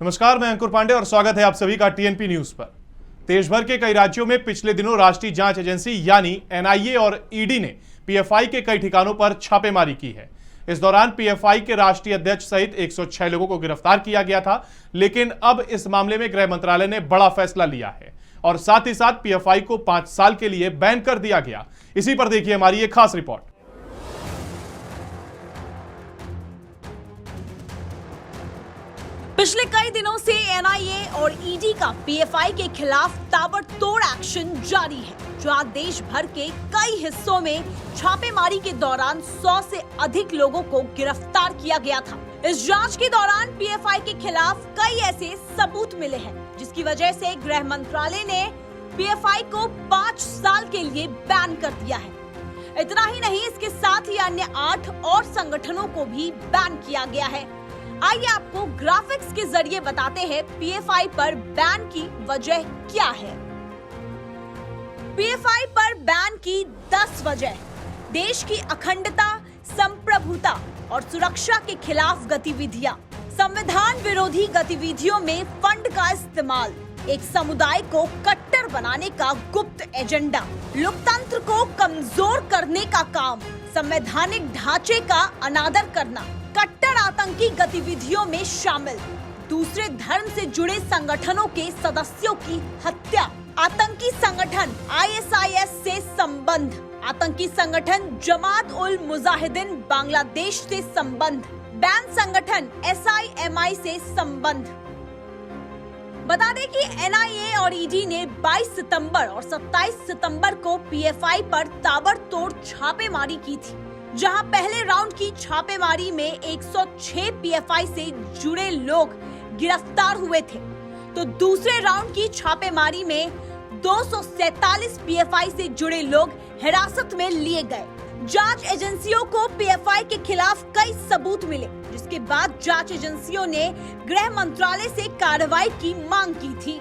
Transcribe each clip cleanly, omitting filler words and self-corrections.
नमस्कार, मैं अंकुर पांडे और स्वागत है आप सभी का टीएनपी न्यूज पर। देश भर के कई राज्यों में पिछले दिनों राष्ट्रीय जांच एजेंसी यानी एनआईए और ईडी ने पीएफआई के कई ठिकानों पर छापेमारी की है। इस दौरान पीएफआई के राष्ट्रीय अध्यक्ष सहित 106 लोगों को गिरफ्तार किया गया था, लेकिन अब इस मामले में गृह मंत्रालय ने बड़ा फैसला लिया है और साथ ही साथ पीएफआई को 5 साल के लिए बैन कर दिया गया। इसी पर देखिए हमारी एक खास रिपोर्ट। पिछले कई दिनों से एनआईए और ईडी का पीएफआई के खिलाफ ताबड़तोड़ एक्शन जारी है, जहां देश भर के कई हिस्सों में छापेमारी के दौरान 100 से अधिक लोगों को गिरफ्तार किया गया था। इस जांच के दौरान पीएफआई के खिलाफ कई ऐसे सबूत मिले हैं, जिसकी वजह से गृह मंत्रालय ने पीएफआई को 5 साल के लिए बैन कर दिया है। इतना ही नहीं, इसके साथ ही अन्य 8 और संगठनों को भी बैन किया गया है। आइए आपको ग्राफिक्स के जरिए बताते हैं पीएफआई पर बैन की वजह क्या है। पीएफआई पर बैन की 10 वजह। देश की अखंडता, संप्रभुता और सुरक्षा के खिलाफ गतिविधियां, संविधान विरोधी गतिविधियों में फंड का इस्तेमाल, एक समुदाय को कट्टर बनाने का गुप्त एजेंडा, लोकतंत्र को कमजोर करने का काम, संवैधानिक ढांचे का अनादर करना, कट्टर आतंकी गतिविधियों में शामिल, दूसरे धर्म से जुड़े संगठनों के सदस्यों की हत्या, आतंकी संगठन आईएसआईएस से संबंध, आतंकी संगठन जमात उल मुजाहिदीन बांग्लादेश से संबंध, बैन संगठन एसआईएमआई से संबंध। बता दें कि एनआईए और ईडी ने 22 सितंबर और 27 सितंबर को पीएफआई पर ताबड़तोड़ छापेमारी की थी, जहां पहले राउंड की छापेमारी में 106 पीएफआई से जुड़े लोग गिरफ्तार हुए थे, तो दूसरे राउंड की छापेमारी में 247 पीएफआई से जुड़े लोग हिरासत में लिए गए। जांच एजेंसियों को पीएफआई के खिलाफ कई सबूत मिले, जिसके बाद जांच एजेंसियों ने गृह मंत्रालय से कार्रवाई की मांग की थी।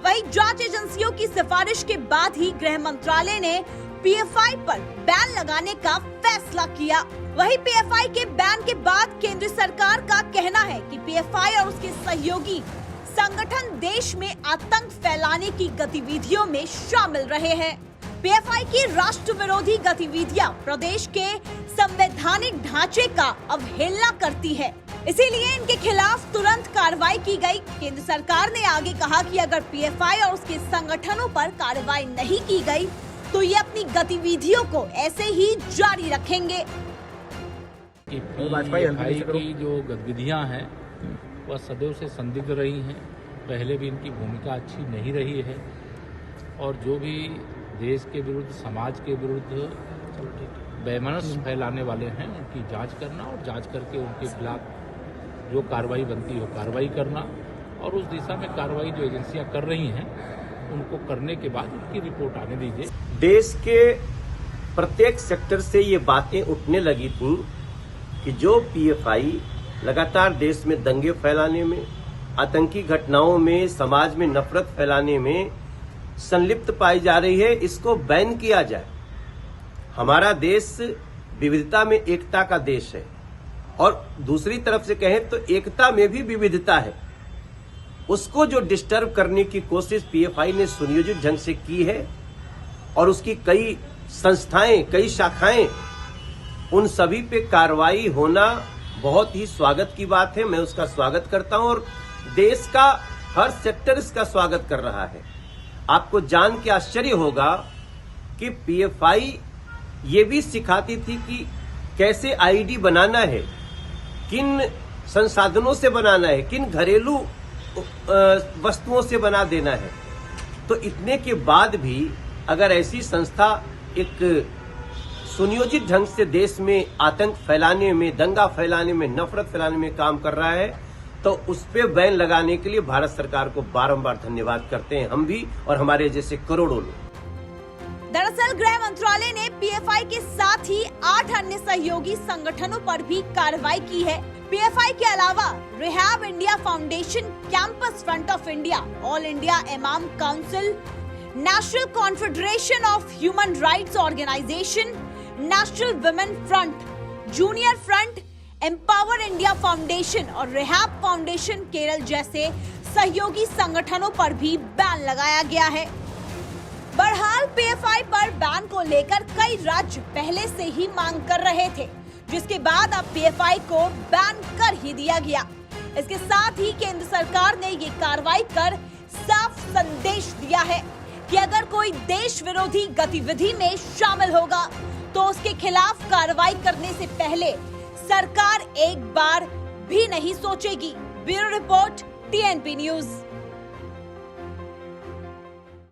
वहीं जांच एजेंसियों की सिफारिश के बाद ही गृह मंत्रालय ने पीएफआई पर बैन लगाने का फैसला किया। वहीं पीएफआई के बैन के बाद केंद्र सरकार का कहना है कि पीएफआई और उसके सहयोगी संगठन देश में आतंक फैलाने की गतिविधियों में शामिल रहे हैं। पीएफआई की राष्ट्र विरोधी गतिविधियां प्रदेश के संवैधानिक ढांचे का अवहेलना करती है, इसीलिए इनके खिलाफ तुरंत कार्रवाई की गई। केंद्र सरकार ने आगे कहा कि अगर पीएफआई और उसके संगठनों पर कार्रवाई नहीं की गई तो ये अपनी गतिविधियों को ऐसे ही जारी रखेंगे। पीएफआई की जो गतिविधियां हैं वह सदैव से संदिग्ध रही हैं। पहले भी इनकी भूमिका अच्छी नहीं रही है और जो भी देश के विरुद्ध, समाज के विरुद्ध बेमनस फैलाने वाले हैं उनकी जांच करना और जांच करके उनके खिलाफ जो कार्रवाई बनती हो कार्रवाई करना और उस दिशा में कार्रवाई जो एजेंसियां कर रही हैं उनको करने के बाद उनकी रिपोर्ट आने दीजिए। देश के प्रत्येक सेक्टर से ये बातें उठने लगी थी कि जो पीएफआई लगातार देश में दंगे फैलाने में, आतंकी घटनाओं में, समाज में नफरत फैलाने में संलिप्त पाई जा रही है, इसको बैन किया जाए। हमारा देश विविधता में एकता का देश है और दूसरी तरफ से कहें तो एकता में भी विविधता है। उसको जो डिस्टर्ब करने की कोशिश पीएफआई ने सुनियोजित ढंग से की है और उसकी कई संस्थाएं, कई शाखाएं, उन सभी पे कार्रवाई होना बहुत ही स्वागत की बात है। मैं उसका स्वागत करता हूं और देश का हर सेक्टर इसका स्वागत कर रहा है। आपको जान के आश्चर्य होगा कि पीएफआई ये भी सिखाती थी कि कैसे आईडी बनाना है, किन संसाधनों से बनाना है, किन घरेलू वस्तुओं से बना देना है। तो इतने के बाद भी अगर ऐसी संस्था एक सुनियोजित ढंग से देश में आतंक फैलाने में, दंगा फैलाने में, नफरत फैलाने में काम कर रहा है तो उस पे बैन लगाने के लिए भारत सरकार को बारंबार धन्यवाद करते हैं हम भी और हमारे जैसे करोड़ों लोग। दरअसल गृह मंत्रालय ने पीएफआई के साथ ही 8 अन्य सहयोगी संगठनों पर भी कार्रवाई की है। पीएफआई के अलावा rehab India foundation, campus front of India, all India imam council, national confederation of human rights organisation, national women front, junior front, empower India foundation और रिहैब फाउंडेशन केरल जैसे सहयोगी संगठनों पर भी बैन लगाया गया है। बहरहाल पीएफआई पर बैन को लेकर कई राज्य पहले से ही मांग कर रहे थे, जिसके बाद अब पीएफआई को बैन कर ही दिया गया। इसके साथ ही केंद्र सरकार ने ये कार्रवाई कर साफ संदेश दिया है कि अगर कोई देश विरोधी गतिविधि में शामिल होगा तो उसके खिलाफ कार्रवाई करने से पहले सरकार एक बार भी नहीं सोचेगी। Bureau report, TNP news.